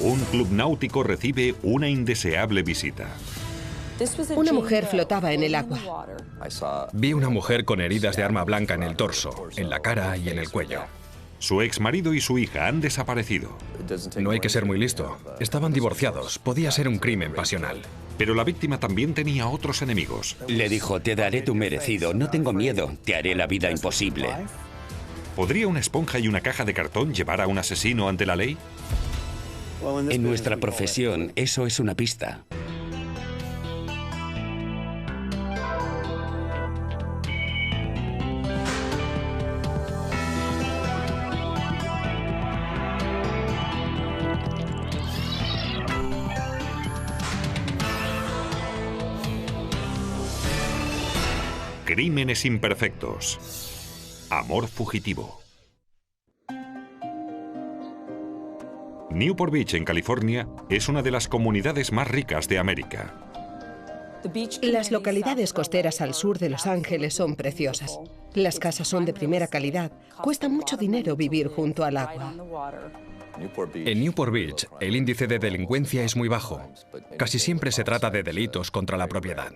Un club náutico recibe una indeseable visita. Una mujer flotaba en el agua. Vi una mujer con heridas de arma blanca en el torso, en la cara y en el cuello. Su exmarido y su hija han desaparecido. No hay que ser muy listo. Estaban divorciados. Podía ser un crimen pasional. Pero la víctima también tenía otros enemigos. Le dijo, te daré tu merecido, no tengo miedo, te haré la vida imposible. ¿Podría una esponja y una caja de cartón llevar a un asesino ante la ley? En nuestra profesión, eso es una pista. Crímenes imperfectos. Amor fugitivo. Newport Beach, en California, es una de las comunidades más ricas de América. Las localidades costeras al sur de Los Ángeles son preciosas. Las casas son de primera calidad. Cuesta mucho dinero vivir junto al agua. En Newport Beach, el índice de delincuencia es muy bajo. Casi siempre se trata de delitos contra la propiedad.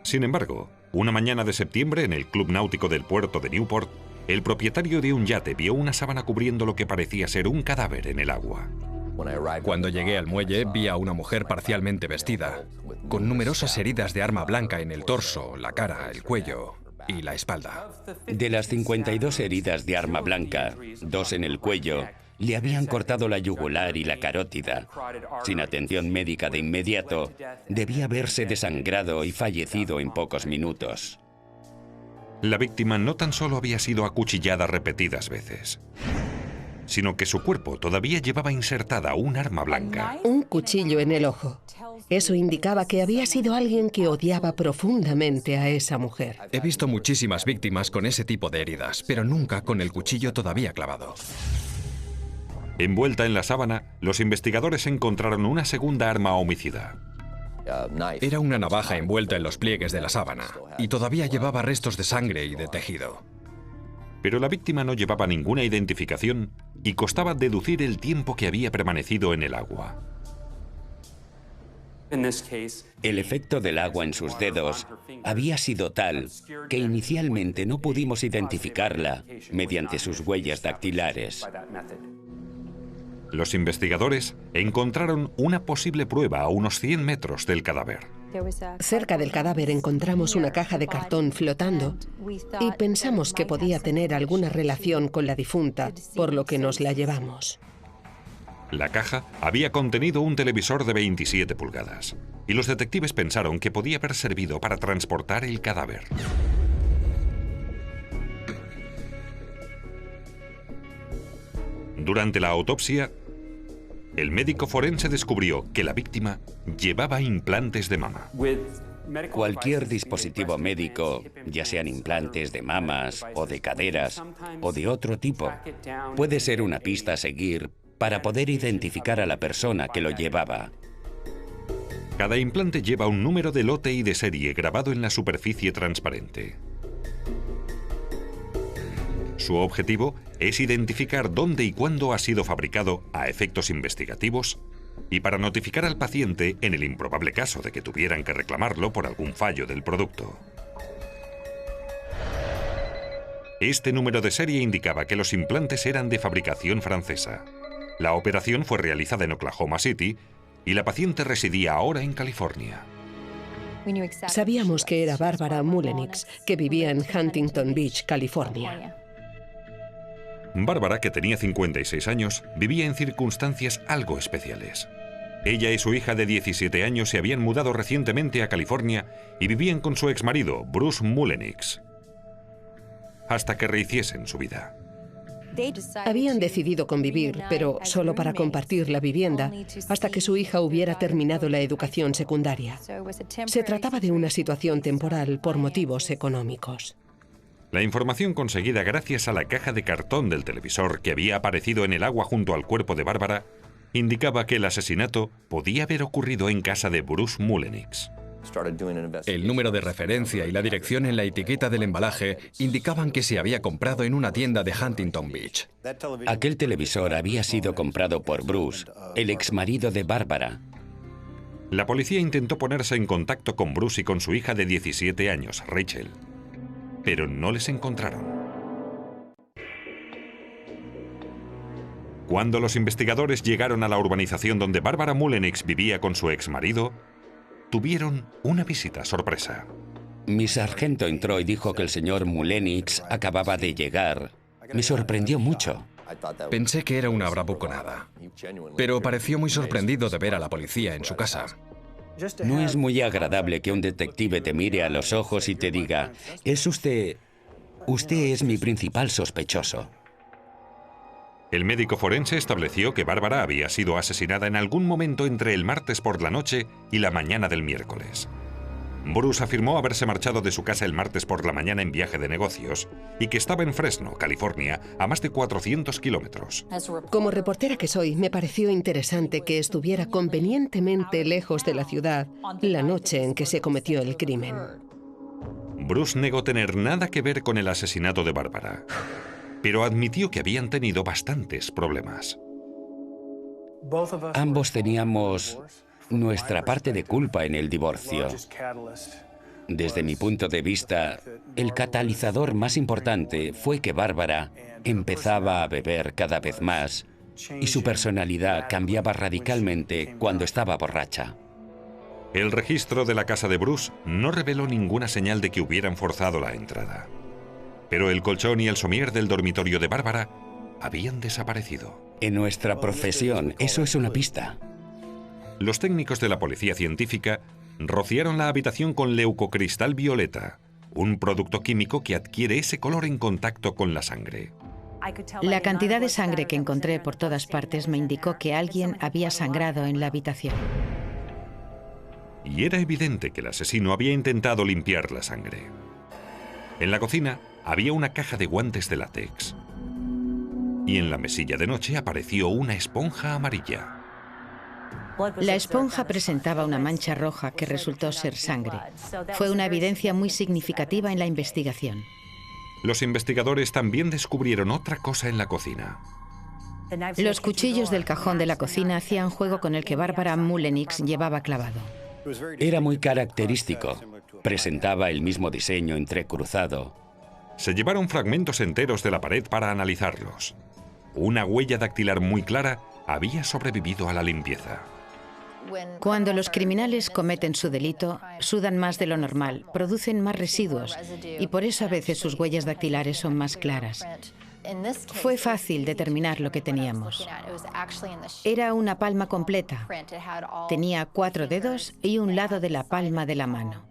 Sin embargo, una mañana de septiembre en el Club Náutico del puerto de Newport, el propietario de un yate vio una sábana cubriendo lo que parecía ser un cadáver en el agua. Cuando llegué al muelle, vi a una mujer parcialmente vestida, con numerosas heridas de arma blanca en el torso, la cara, el cuello y la espalda. De las 52 heridas de arma blanca, 2 en el cuello, le habían cortado la yugular y la carótida. Sin atención médica de inmediato, debía haberse desangrado y fallecido en pocos minutos. La víctima no tan solo había sido acuchillada repetidas veces, sino que su cuerpo todavía llevaba insertada un arma blanca. Un cuchillo en el ojo. Eso indicaba que había sido alguien que odiaba profundamente a esa mujer. He visto muchísimas víctimas con ese tipo de heridas, pero nunca con el cuchillo todavía clavado. Envuelta en la sábana, los investigadores encontraron una segunda arma homicida. Era una navaja envuelta en los pliegues de la sábana, y todavía llevaba restos de sangre y de tejido. Pero la víctima no llevaba ninguna identificación y costaba deducir el tiempo que había permanecido en el agua. El efecto del agua en sus dedos había sido tal que inicialmente no pudimos identificarla mediante sus huellas dactilares. Los investigadores encontraron una posible prueba a unos 100 metros del cadáver. Cerca del cadáver encontramos una caja de cartón flotando y pensamos que podía tener alguna relación con la difunta, por lo que nos la llevamos. La caja había contenido un televisor de 27 pulgadas y los detectives pensaron que podía haber servido para transportar el cadáver. Durante la autopsia, el médico forense descubrió que la víctima llevaba implantes de mama. Cualquier dispositivo médico, ya sean implantes de mamas o de caderas o de otro tipo, puede ser una pista a seguir para poder identificar a la persona que lo llevaba. Cada implante lleva un número de lote y de serie grabado en la superficie transparente. Su objetivo es identificar dónde y cuándo ha sido fabricado a efectos investigativos y para notificar al paciente en el improbable caso de que tuvieran que reclamarlo por algún fallo del producto. Este número de serie indicaba que los implantes eran de fabricación francesa. La operación fue realizada en Oklahoma City y la paciente residía ahora en California. Sabíamos que era Barbara Mullenix, que vivía en Huntington Beach, California. Bárbara, que tenía 56 años, vivía en circunstancias algo especiales. Ella y su hija de 17 años se habían mudado recientemente a California y vivían con su exmarido, Bruce Mullenix, hasta que rehiciesen su vida. Habían decidido convivir, pero solo para compartir la vivienda, hasta que su hija hubiera terminado la educación secundaria. Se trataba de una situación temporal por motivos económicos. La información conseguida gracias a la caja de cartón del televisor que había aparecido en el agua junto al cuerpo de Bárbara indicaba que el asesinato podía haber ocurrido en casa de Bruce Mullenix. El número de referencia y la dirección en la etiqueta del embalaje indicaban que se había comprado en una tienda de Huntington Beach. Aquel televisor había sido comprado por Bruce, el exmarido de Barbara. La policía intentó ponerse en contacto con Bruce y con su hija de 17 años, Rachel, pero no les encontraron. Cuando los investigadores llegaron a la urbanización donde Barbara Mullenix vivía con su exmarido, tuvieron una visita sorpresa. Mi sargento entró y dijo que el señor Mullenix acababa de llegar. Me sorprendió mucho. Pensé que era una bravuconada, pero pareció muy sorprendido de ver a la policía en su casa. No es muy agradable que un detective te mire a los ojos y te diga: Usted es mi principal sospechoso. El médico forense estableció que Bárbara había sido asesinada en algún momento entre el martes por la noche y la mañana del miércoles. Bruce afirmó haberse marchado de su casa el martes por la mañana en viaje de negocios y que estaba en Fresno, California, a más de 400 kilómetros. Como reportera que soy, me pareció interesante que estuviera convenientemente lejos de la ciudad la noche en que se cometió el crimen. Bruce negó tener nada que ver con el asesinato de Bárbara, pero admitió que habían tenido bastantes problemas. Ambos teníamos nuestra parte de culpa en el divorcio. Desde mi punto de vista, el catalizador más importante fue que Bárbara empezaba a beber cada vez más y su personalidad cambiaba radicalmente cuando estaba borracha. El registro de la casa de Bruce no reveló ninguna señal de que hubieran forzado la entrada. Pero el colchón y el somier del dormitorio de Bárbara habían desaparecido. En nuestra profesión, eso es una pista. Los técnicos de la policía científica rociaron la habitación con leucocristal violeta, un producto químico que adquiere ese color en contacto con la sangre. La cantidad de sangre que encontré por todas partes me indicó que alguien había sangrado en la habitación. Y era evidente que el asesino había intentado limpiar la sangre. En la cocina había una caja de guantes de látex. Y en la mesilla de noche apareció una esponja amarilla. La esponja presentaba una mancha roja que resultó ser sangre. Fue una evidencia muy significativa en la investigación. Los investigadores también descubrieron otra cosa en la cocina. Los cuchillos del cajón de la cocina hacían juego con el que Bárbara Mullenix llevaba clavado. Era muy característico. Presentaba el mismo diseño entrecruzado. Se llevaron fragmentos enteros de la pared para analizarlos. Una huella dactilar muy clara había sobrevivido a la limpieza. Cuando los criminales cometen su delito, sudan más de lo normal, producen más residuos y por eso a veces sus huellas dactilares son más claras. Fue fácil determinar lo que teníamos. Era una palma completa. Tenía 4 dedos y un lado de la palma de la mano.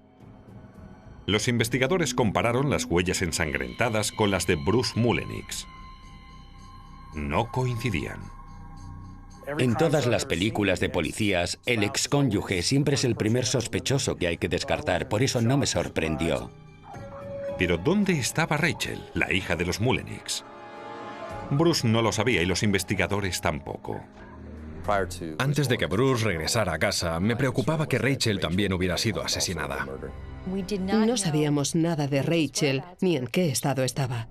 Los investigadores compararon las huellas ensangrentadas con las de Bruce Mullenix. No coincidían. En todas las películas de policías, el excónyuge siempre es el primer sospechoso que hay que descartar, por eso no me sorprendió. Pero ¿dónde estaba Rachel, la hija de los Mullenix? Bruce no lo sabía y los investigadores tampoco. Antes de que Bruce regresara a casa, me preocupaba que Rachel también hubiera sido asesinada. No sabíamos nada de Rachel ni en qué estado estaba.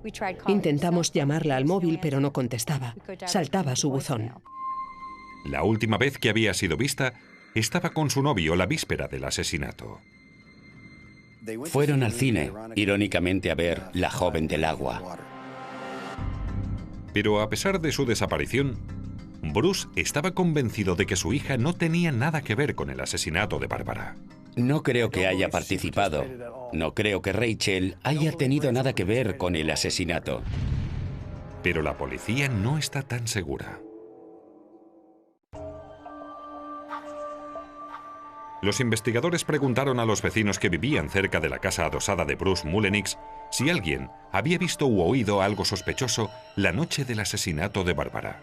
Intentamos llamarla al móvil, pero no contestaba. Saltaba su buzón. La última vez que había sido vista, estaba con su novio la víspera del asesinato. Fueron al cine, irónicamente, a ver La joven del agua. Pero a pesar de su desaparición, Bruce estaba convencido de que su hija no tenía nada que ver con el asesinato de Bárbara. No creo que haya participado. No creo que Rachel haya tenido nada que ver con el asesinato. Pero la policía no está tan segura. Los investigadores preguntaron a los vecinos que vivían cerca de la casa adosada de Bruce Mullenix si alguien había visto u oído algo sospechoso la noche del asesinato de Bárbara.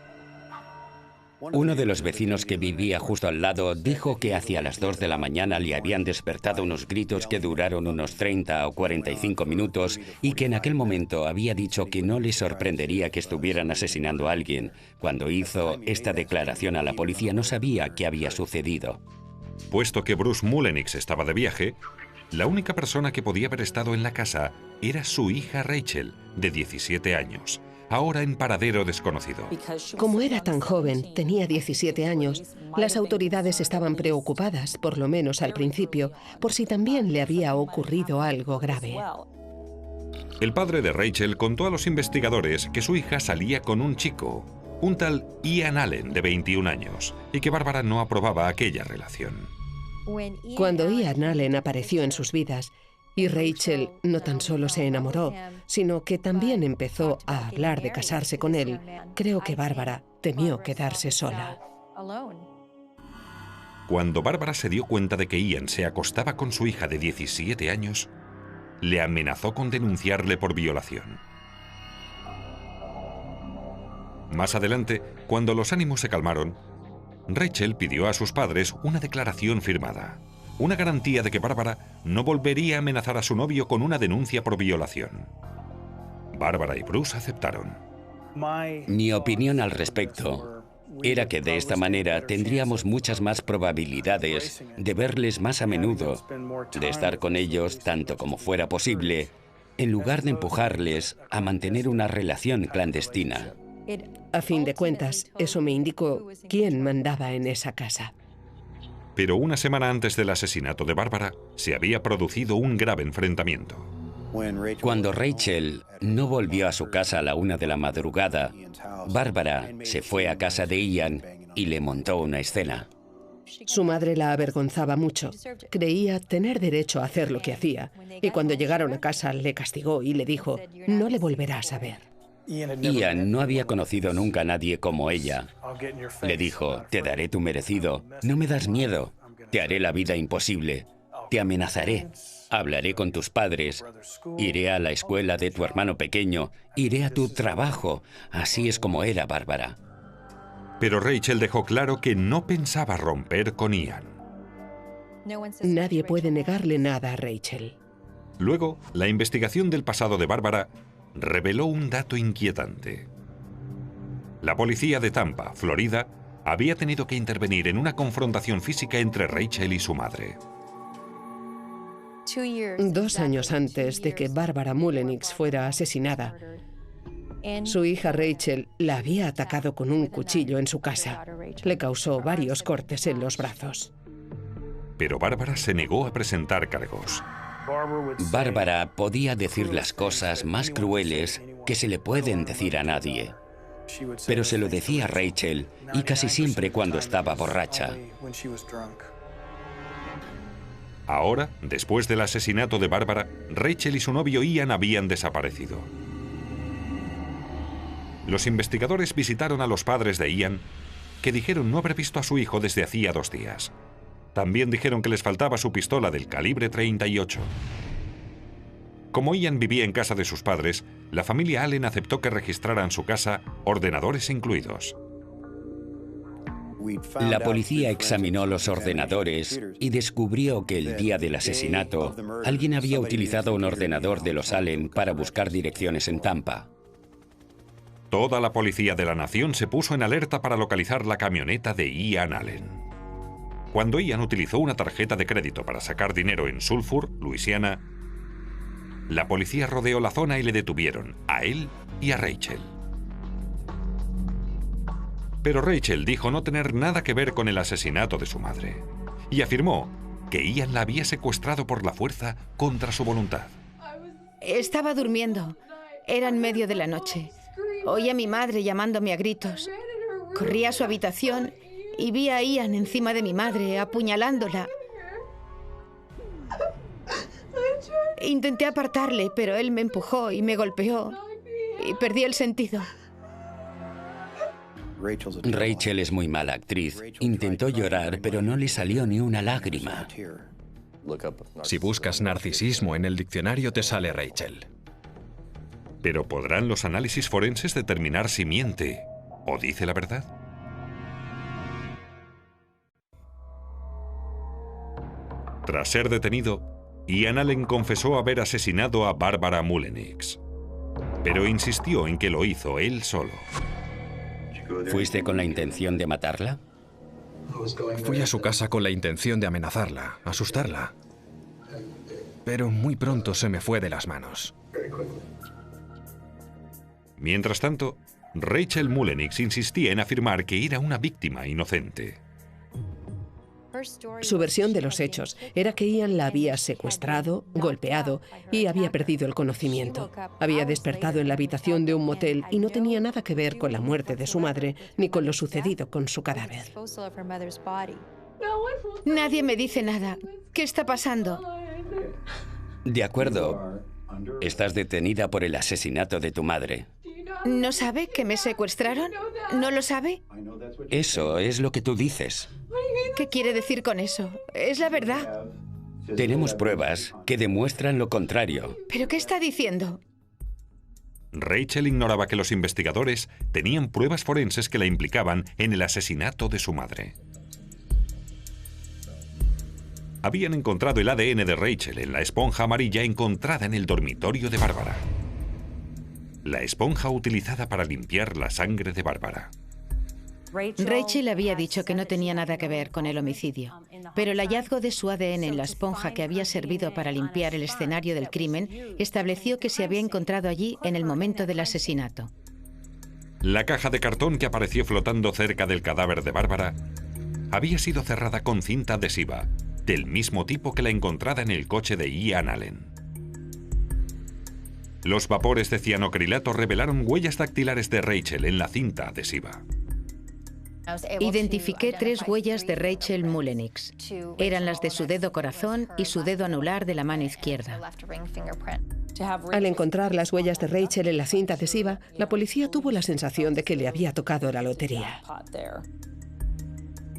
Uno de los vecinos que vivía justo al lado dijo que hacia las 2 de la mañana le habían despertado unos gritos que duraron unos 30 o 45 minutos y que en aquel momento había dicho que no le sorprendería que estuvieran asesinando a alguien. Cuando hizo esta declaración a la policía no sabía qué había sucedido. Puesto que Bruce Mullenix estaba de viaje, la única persona que podía haber estado en la casa era su hija Rachel, de 17 años, ahora en paradero desconocido. Como era tan joven, tenía 17 años, las autoridades estaban preocupadas, por lo menos al principio, por si también le había ocurrido algo grave. El padre de Rachel contó a los investigadores que su hija salía con un chico, un tal Ian Allen, de 21 años, y que Barbara no aprobaba aquella relación. Cuando Ian Allen apareció en sus vidas, y Rachel no tan solo se enamoró, sino que también empezó a hablar de casarse con él, creo que Barbara temió quedarse sola. Cuando Barbara se dio cuenta de que Ian se acostaba con su hija de 17 años, le amenazó con denunciarle por violación. Más adelante, cuando los ánimos se calmaron, Rachel pidió a sus padres una declaración firmada, una garantía de que Barbara no volvería a amenazar a su novio con una denuncia por violación. Barbara y Bruce aceptaron. Mi opinión al respecto era que de esta manera tendríamos muchas más probabilidades de verles más a menudo, de estar con ellos tanto como fuera posible, en lugar de empujarles a mantener una relación clandestina. A fin de cuentas, eso me indicó quién mandaba en esa casa. Pero una semana antes del asesinato de Barbara, se había producido un grave enfrentamiento. Cuando Rachel no volvió a su casa a la 1 de la madrugada, Barbara se fue a casa de Ian y le montó una escena. Su madre la avergonzaba mucho. Creía tener derecho a hacer lo que hacía. Y cuando llegaron a casa le castigó y le dijo, no le volverás a ver. Ian no había conocido nunca a nadie como ella. Le dijo, te daré tu merecido, no me das miedo, te haré la vida imposible, te amenazaré, hablaré con tus padres, iré a la escuela de tu hermano pequeño, iré a tu trabajo. Así es como era Bárbara. Pero Rachel dejó claro que no pensaba romper con Ian. Nadie puede negarle nada a Rachel. Luego, la investigación del pasado de Bárbara reveló un dato inquietante. La policía de Tampa, Florida, había tenido que intervenir en una confrontación física entre Rachel y su madre. 2 años antes de que Barbara Mullenix fuera asesinada, su hija Rachel la había atacado con un cuchillo en su casa. Le causó varios cortes en los brazos. Pero Bárbara se negó a presentar cargos. Bárbara podía decir las cosas más crueles que se le pueden decir a nadie. Pero se lo decía a Rachel, y casi siempre cuando estaba borracha. Ahora, después del asesinato de Bárbara, Rachel y su novio Ian habían desaparecido. Los investigadores visitaron a los padres de Ian, que dijeron no haber visto a su hijo desde hacía 2 días. También dijeron que les faltaba su pistola del calibre 38. Como Ian vivía en casa de sus padres, la familia Allen aceptó que registraran su casa, ordenadores incluidos. La policía examinó los ordenadores y descubrió que el día del asesinato, alguien había utilizado un ordenador de los Allen para buscar direcciones en Tampa. Toda la policía de la nación se puso en alerta para localizar la camioneta de Ian Allen. Cuando Ian utilizó una tarjeta de crédito para sacar dinero en Sulphur, Luisiana, la policía rodeó la zona y le detuvieron, a él y a Rachel. Pero Rachel dijo no tener nada que ver con el asesinato de su madre y afirmó que Ian la había secuestrado por la fuerza contra su voluntad. Estaba durmiendo. Era en medio de la noche. Oí a mi madre llamándome a gritos. Corrí a su habitación y vi a Ian encima de mi madre, apuñalándola. Intenté apartarle, pero él me empujó y me golpeó. Y perdí el sentido. Rachel es muy mala actriz. Intentó llorar, pero no le salió ni una lágrima. Si buscas narcisismo en el diccionario te sale Rachel. Pero ¿podrán los análisis forenses determinar si miente o dice la verdad? Tras ser detenido, Ian Allen confesó haber asesinado a Barbara Mullenix, pero insistió en que lo hizo él solo. ¿Fuiste con la intención de matarla? Fui a su casa con la intención de amenazarla, asustarla. Pero muy pronto se me fue de las manos. Mientras tanto, Rachel Mullenix insistía en afirmar que era una víctima inocente. Su versión de los hechos era que Ian la había secuestrado, golpeado y había perdido el conocimiento. Había despertado en la habitación de un motel y no tenía nada que ver con la muerte de su madre ni con lo sucedido con su cadáver. Nadie me dice nada. ¿Qué está pasando? De acuerdo. Estás detenida por el asesinato de tu madre. ¿No sabe que me secuestraron? ¿No lo sabe? Eso es lo que tú dices. ¿Qué quiere decir con eso? Es la verdad. Tenemos pruebas que demuestran lo contrario. ¿Pero qué está diciendo? Rachel ignoraba que los investigadores tenían pruebas forenses que la implicaban en el asesinato de su madre. Habían encontrado el ADN de Rachel en la esponja amarilla encontrada en el dormitorio de Bárbara. La esponja utilizada para limpiar la sangre de Bárbara. Rachel había dicho que no tenía nada que ver con el homicidio, pero el hallazgo de su ADN en la esponja que había servido para limpiar el escenario del crimen estableció que se había encontrado allí en el momento del asesinato. La caja de cartón que apareció flotando cerca del cadáver de Bárbara había sido cerrada con cinta adhesiva, del mismo tipo que la encontrada en el coche de Ian Allen. Los vapores de cianocrilato revelaron huellas dactilares de Rachel en la cinta adhesiva. Identifiqué 3 huellas de Rachel Mullenix. Eran las de su dedo corazón y su dedo anular de la mano izquierda. Al encontrar las huellas de Rachel en la cinta adhesiva, la policía tuvo la sensación de que le había tocado la lotería.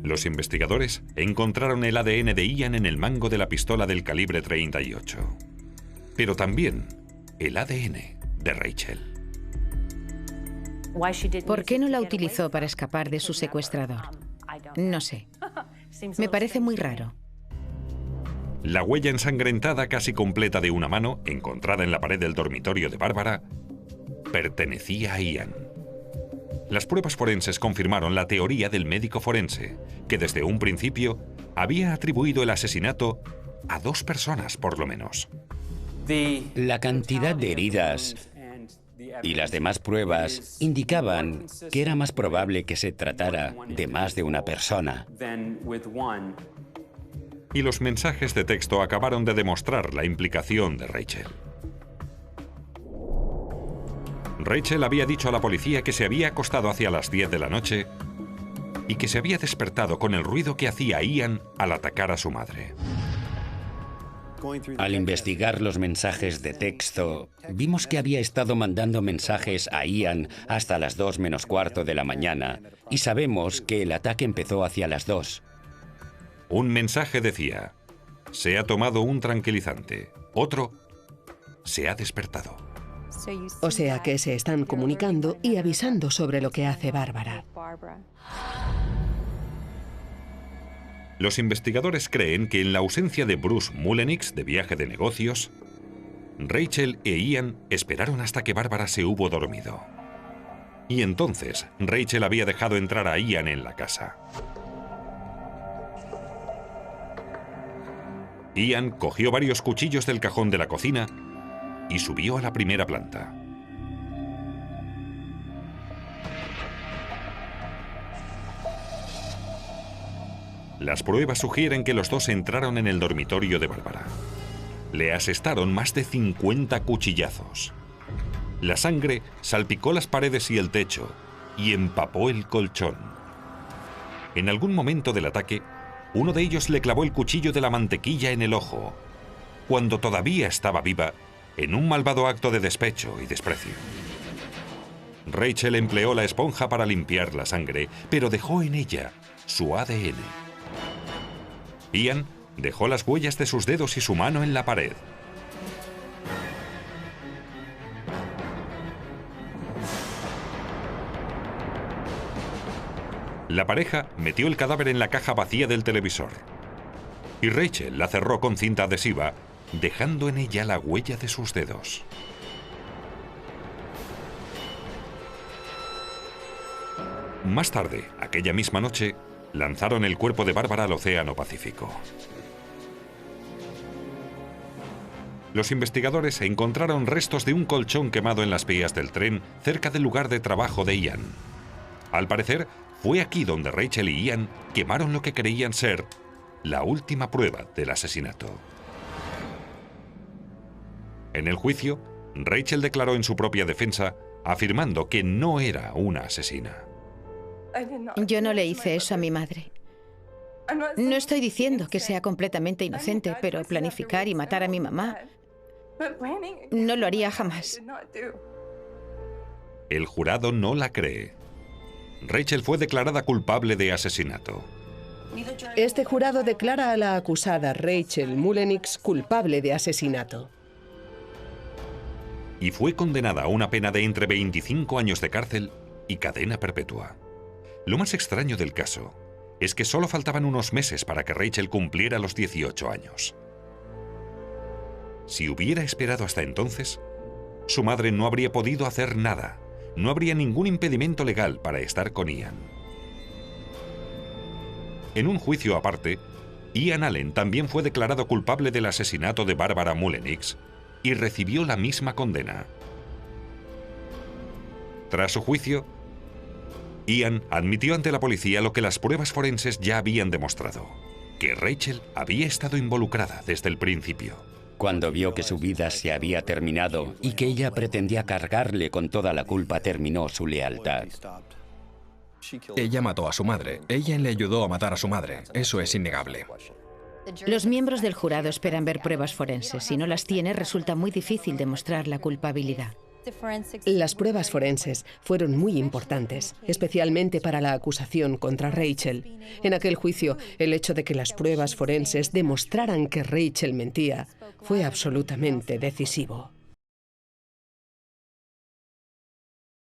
Los investigadores encontraron el ADN de Ian en el mango de la pistola del calibre 38. Pero también el ADN de Rachel. ¿Por qué no la utilizó para escapar de su secuestrador? No sé. Me parece muy raro. La huella ensangrentada casi completa de una mano, encontrada en la pared del dormitorio de Bárbara, pertenecía a Ian. Las pruebas forenses confirmaron la teoría del médico forense, que desde un principio había atribuido el asesinato a 2 personas por lo menos. La cantidad de heridas y las demás pruebas indicaban que era más probable que se tratara de más de una persona. Y los mensajes de texto acabaron de demostrar la implicación de Rachel. Rachel había dicho a la policía que se había acostado hacia las 10 de la noche y que se había despertado con el ruido que hacía Ian al atacar a su madre. Al investigar los mensajes de texto, vimos que había estado mandando mensajes a Ian hasta las 2 menos cuarto de la mañana y sabemos que el ataque empezó hacia las 2. Un mensaje decía: se ha tomado un tranquilizante. Otro: se ha despertado. O sea que se están comunicando y avisando sobre lo que hace Bárbara. Los investigadores creen que en la ausencia de Bruce Mullenix de viaje de negocios, Rachel e Ian esperaron hasta que Bárbara se hubo dormido. Y entonces Rachel había dejado entrar a Ian en la casa. Ian cogió varios cuchillos del cajón de la cocina y subió a la primera planta. Las pruebas sugieren que los dos entraron en el dormitorio de Bárbara. Le asestaron más de 50 cuchillazos. La sangre salpicó las paredes y el techo y empapó el colchón. En algún momento del ataque, uno de ellos le clavó el cuchillo de la mantequilla en el ojo, cuando todavía estaba viva, en un malvado acto de despecho y desprecio. Rachel empleó la esponja para limpiar la sangre, pero dejó en ella su ADN. Ian dejó las huellas de sus dedos y su mano en la pared. La pareja metió el cadáver en la caja vacía del televisor. Y Rachel la cerró con cinta adhesiva, dejando en ella la huella de sus dedos. Más tarde, aquella misma noche, lanzaron el cuerpo de Bárbara al Océano Pacífico. Los investigadores encontraron restos de un colchón quemado en las vías del tren cerca del lugar de trabajo de Ian. Al parecer, fue aquí donde Rachel y Ian quemaron lo que creían ser la última prueba del asesinato. En el juicio, Rachel declaró en su propia defensa, afirmando que no era una asesina. Yo no le hice eso a mi madre. No estoy diciendo que sea completamente inocente, pero planificar y matar a mi mamá no lo haría jamás. El jurado no la cree. Rachel fue declarada culpable de asesinato. Este jurado declara a la acusada Rachel Mullenix culpable de asesinato. Y fue condenada a una pena de entre 25 años de cárcel y cadena perpetua. Lo más extraño del caso es que solo faltaban unos meses para que Rachel cumpliera los 18 años. Si hubiera esperado hasta entonces, su madre no habría podido hacer nada. No habría ningún impedimento legal para estar con Ian. En un juicio aparte, Ian Allen también fue declarado culpable del asesinato de Bárbara Mullenix y recibió la misma condena. Tras su juicio, Ian admitió ante la policía lo que las pruebas forenses ya habían demostrado, que Rachel había estado involucrada desde el principio. Cuando vio que su vida se había terminado y que ella pretendía cargarle con toda la culpa, terminó su lealtad. Ella mató a su madre. Ella le ayudó a matar a su madre. Eso es innegable. Los miembros del jurado esperan ver pruebas forenses. Si no las tiene, resulta muy difícil demostrar la culpabilidad. Las pruebas forenses fueron muy importantes, especialmente para la acusación contra Rachel. En aquel juicio, el hecho de que las pruebas forenses demostraran que Rachel mentía fue absolutamente decisivo.